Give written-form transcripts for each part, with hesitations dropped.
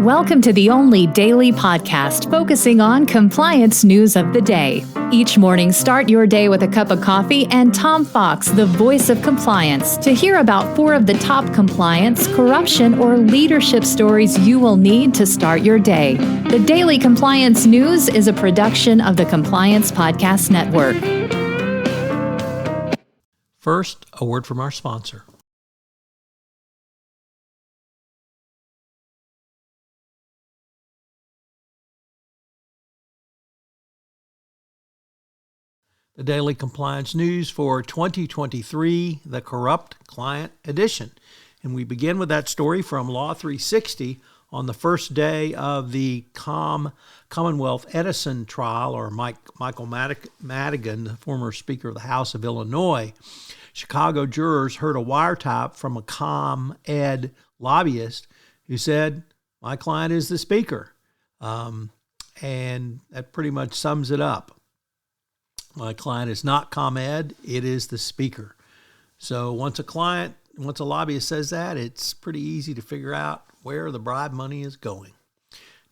Welcome to the only daily podcast focusing on compliance news of the day. Each morning, start your day with a cup of coffee and Tom Fox, the voice of compliance, to hear about 4 of the top compliance, corruption, or leadership stories you will need to start your day. The Daily Compliance News is a production of the Compliance Podcast Network. First, a word from our sponsor. The Daily Compliance News for 2023, the Corrupt Client Edition. And we begin with that story from Law 360 on the first day of the Commonwealth Edison trial, or Michael Madigan, the former Speaker of the House of Illinois. Chicago jurors heard a wiretap from a ComEd lobbyist who said, "My client is the Speaker." And that pretty much sums it up. My client is not ComEd, it is the Speaker. So once a lobbyist says that, it's pretty easy to figure out where the bribe money is going.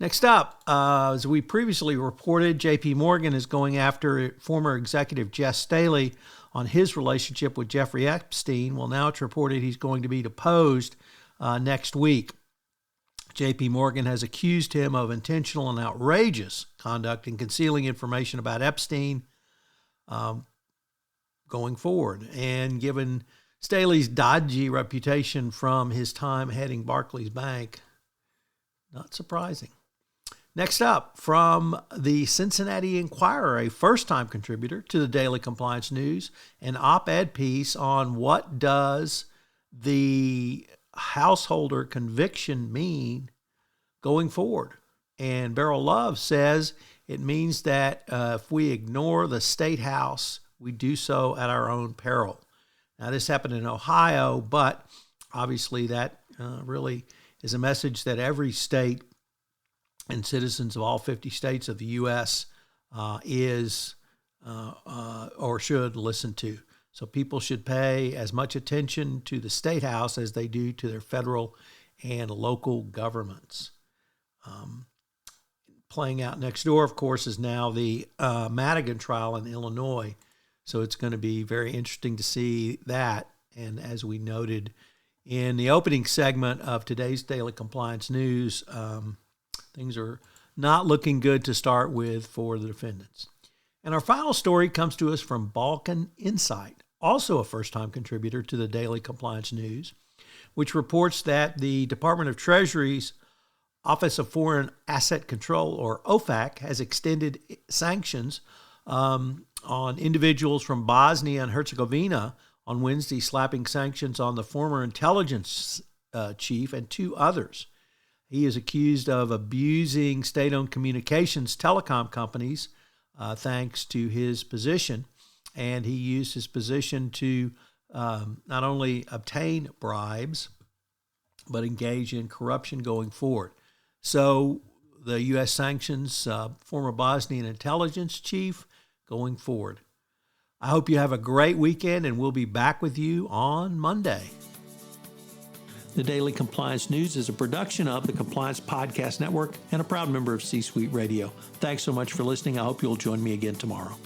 Next up, as we previously reported, JP Morgan is going after former executive Jes Staley on his relationship with Jeffrey Epstein. Well, now it's reported he's going to be deposed next week. JP Morgan has accused him of intentional and outrageous conduct in concealing information about Epstein going forward. And given Staley's dodgy reputation from his time heading Barclays Bank, not surprising. Next up, from the Cincinnati Enquirer, a first-time contributor to the Daily Compliance News, an op-ed piece on what does the householder conviction mean going forward. And Beryl Love says it means that if we ignore the state house, we do so at our own peril. Now, this happened in Ohio, but obviously that really is a message that every state and citizens of all 50 states of the U.S. is or should listen to. So people should pay as much attention to the state house as they do to their federal and local governments. Playing out next door, of course, is now the Madigan trial in Illinois. So it's going to be very interesting to see that. And as we noted in the opening segment of today's Daily Compliance News, things are not looking good to start with for the defendants. And our final story comes to us from Balkan Insights, also a first-time contributor to the Daily Compliance News, which reports that the Department of Treasury's Office of Foreign Asset Control, or OFAC, has extended sanctions on individuals from Bosnia and Herzegovina on Wednesday, slapping sanctions on the former intelligence chief and 2 others. He is accused of abusing state-owned communications telecom companies thanks to his position, and he used his position to not only obtain bribes, but engage in corruption going forward. So the U.S. sanctions former Bosnian Intelligence Chief going forward. I hope you have a great weekend, and we'll be back with you on Monday. The Daily Compliance News is a production of the Compliance Podcast Network and a proud member of C-Suite Radio. Thanks so much for listening. I hope you'll join me again tomorrow.